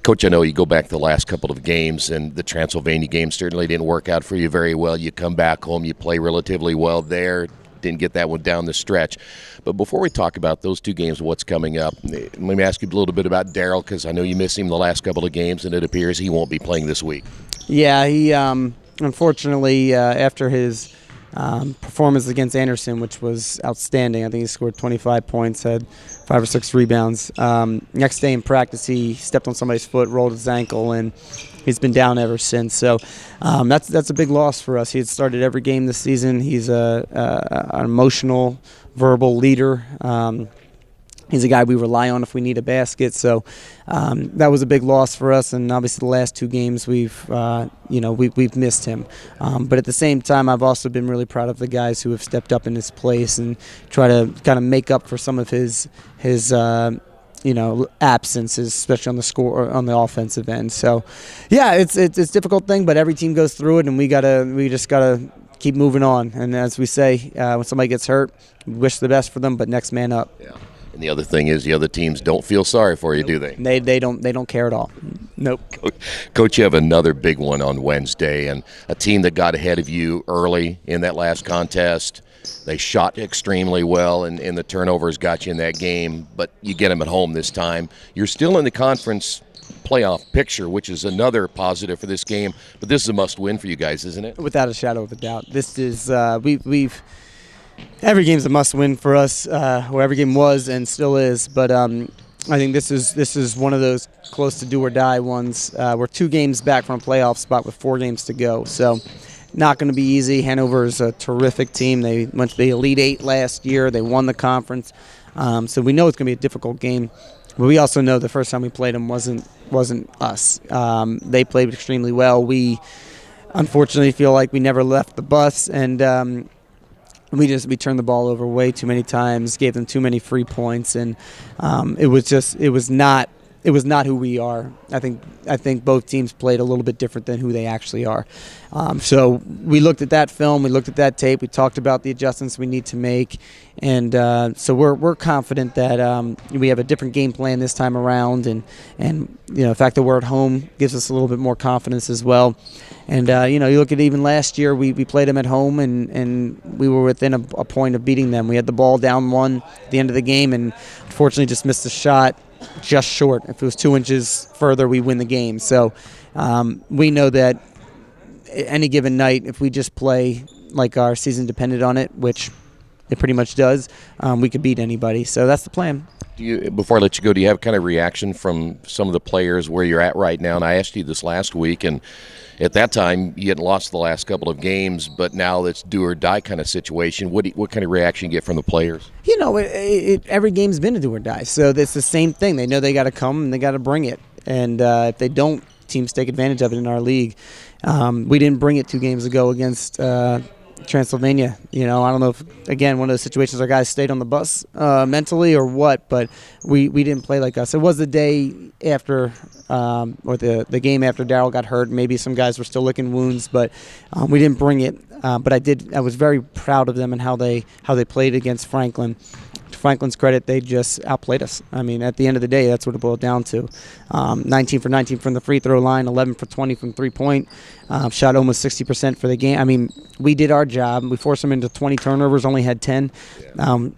Coach, I know you go back the last couple of games, and the Transylvania game certainly didn't work out for you very well. You come back home, you play relatively well there, didn't get that one down the stretch. But before we talk about those two games, what's coming up, let me ask you a little bit about Daryl, because I know you missed him the last couple of games, and it appears he won't be playing this week. Yeah, he unfortunately, after his performance against Anderson, which was outstanding. I think he scored 25 points, had 5 or 6 rebounds. Next day in practice, he stepped on somebody's foot, rolled his ankle, and he's been down ever since. So that's a big loss for us. He had started every game this season. He's an emotional, verbal leader. He's a guy we rely on if we need a basket. So that was a big loss for us. And obviously, the last 2 games we've missed him. But at the same time, I've also been really proud of the guys who have stepped up in his place and try to kind of make up for some of his absences, especially on the offensive end. So, yeah, it's a difficult thing, but every team goes through it, and we just gotta keep moving on. And as we say, when somebody gets hurt, we wish the best for them, but next man up. Yeah. And the other thing is, the other teams don't feel sorry for you, do they? They don't care at all. Nope. Coach, you have another big one on Wednesday, and a team that got ahead of you early in that last contest. They shot extremely well, and the turnovers got you in that game, but you get them at home this time. You're still in the conference playoff picture, which is another positive for this game, but this is a must-win for you guys, isn't it? Without a shadow of a doubt. This is we've every game's a must-win for us, or every game was and still is. But I think this is one of those close to do-or-die ones. We're 2 games back from a playoff spot with 4 games to go. So not going to be easy. Hanover is a terrific team. They went to the Elite 8 last year. They won the conference. So we know it's going to be a difficult game. But we also know the first time we played them wasn't us. They played extremely well. We unfortunately feel like we never left the bus, and we turned the ball over way too many times, gave them too many free points, and it was not who we are. I think both teams played a little bit different than who they actually are. So we looked at that film, we looked at that tape, we talked about the adjustments we need to make, and so we're confident that we have a different game plan this time around, and the fact that we're at home gives us a little bit more confidence as well. And you look at even last year, we played them at home, and we were within a point of beating them. We had the ball down 1 at the end of the game, and unfortunately just missed the shot just short. If it was 2 inches further, we win the game. So we know that any given night, if we just play like our season depended on it, which it pretty much does, we could beat anybody. So that's the plan. Before I let you go, do you have kind of reaction from some of the players where you're at right now? And I asked you this last week, and at that time you hadn't lost the last couple of games, but now it's do or die kind of situation. What kind of reaction you get from the players? Every game's been a do or die, so it's the same thing. They know they got to come and they got to bring it, and if they don't, teams take advantage of it in our league. We didn't bring it 2 games ago against Transylvania. I don't know if, again, one of those situations our guys stayed on the bus mentally or what, but we didn't play like us. It was the day after, or the game after Daryl got hurt. Maybe some guys were still licking wounds, but we didn't bring it. But I was very proud of them and how they played against Franklin. To Franklin's credit, they just outplayed us. I mean, at the end of the day, that's what it boiled down to. 19 for 19 from the free throw line, 11 for 20 from three-point. Shot almost 60% for the game. I mean, we did our job. We forced them into 20 turnovers, only had 10.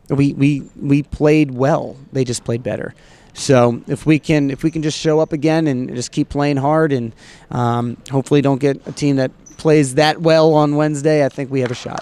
We played well. They just played better. So if we can just show up again and just keep playing hard, and hopefully don't get a team that plays that well on Wednesday, I think we have a shot.